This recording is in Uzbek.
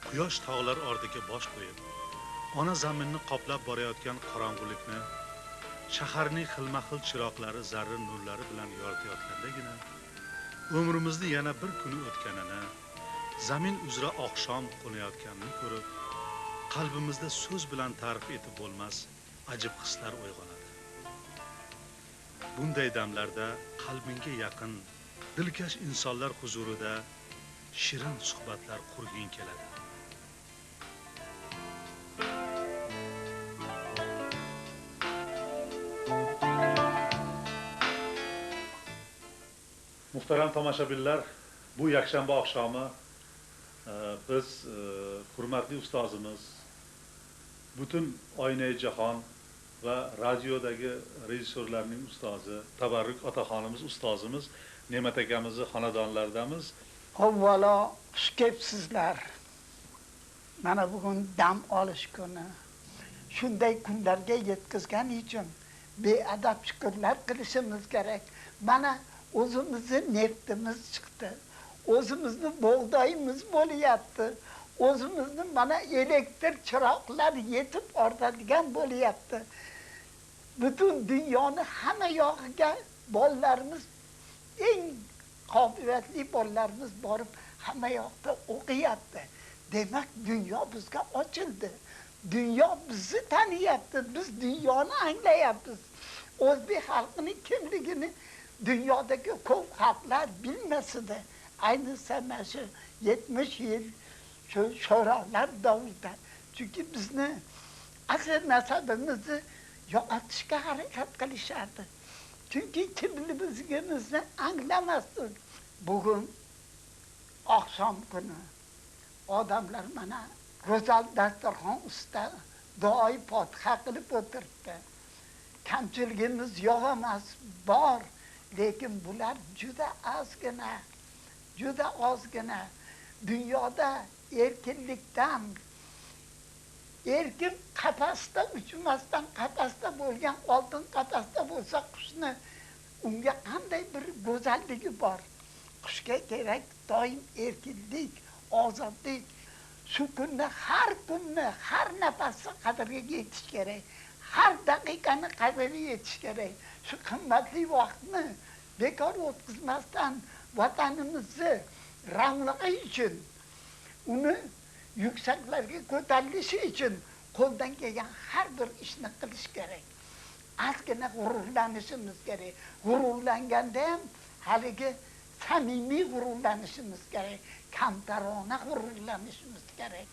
Quyosh tog'lar ortiga bosh qo'yib, ona zaminni qoplab borayotgan qorong'ulikni shaharning xilma-xil chiroqlari zarrin nurlari bilan yoritayotgandagina umrimizni yana bir kuni o'tganini, zamin uzra oqshom qo'nayotganini ko'rib, qalbimizda so'z bilan ta'rif etib bo'lmas ajib hislar uyg'onadi. Bunday damlarda qalbingga yaqin, dilkash insonlar huzurida shirin suhbatlar qurging keladi. Muhtaram tomoshabinlar, bu yakshanba oqshomi biz hurmatli ustozimiz, butun Oynai jahon va radiodagi rejissyorlarning ustozi, Tabarruk otaxonimiz ustozimiz Ne'mat akamizni xonadonlaridamiz. Avvalo xush kelibsizlar. Mana bugun dam olish kuni. Shunday kunlarga yetkazgan uchun beadab shukrlar qilishimiz kerak. Mana o'zimizni neftimiz chiqdi. O'zimizni bug'doyimiz bo'lyapti. O'zimizni mana elektr chiroqlar yetib ortadigan bo'lyapti. Butun dunyoni hamma yog'iga bolalarimiz, eng qobiliyatli bolalarimiz borib hamma yoqda o'qiyapti. Demak, dunyo bizga ochildi. Dunyo bizni taniyapti. Biz dunyoni anglayapmiz. O'zbek xalqining kimligini dunyodagi ko'p xalqlar bilmasida, ayniqsa mana shu 70 yil shu sho'rolar davrida. Chunki bizni asl nasabimizni yo'qotishga harakat qilishardi. Chunki kimligimizni anglamasdik. Bugun oqshom kuni odamlar mana go'zal dasturxon ustida duoyi fotiha qilib o'tiribdi. Kamchiligimiz yo'q emas, bor. Lekin bular juda ozgina. Dunyoda erkinlikdan, erkin qafasda uchmasdan qafasda bo'lgan oltin qafasda bo'lsa qushni, unga qanday bir go'zalligi bor. Qushga kerak doim erkinlik, ozodlik. Shu kunni, har nafasni qadriga yetish kerak. Har daqiqani qadriga yetish kerak. Shu qimmatli vaqtni bekor o'tkazmasdan vatanimizni ravnaqi uchun, uni yuksaklarga ko'tarilishi uchun qo'ldan kelgan har bir ishni qilish kerak. Ozgina g'ururlanishimiz kerak. G'ururlanganda ham haligi samimiy g'ururlanishimiz kerak. Kamtarona g'ururlanishimiz kerak.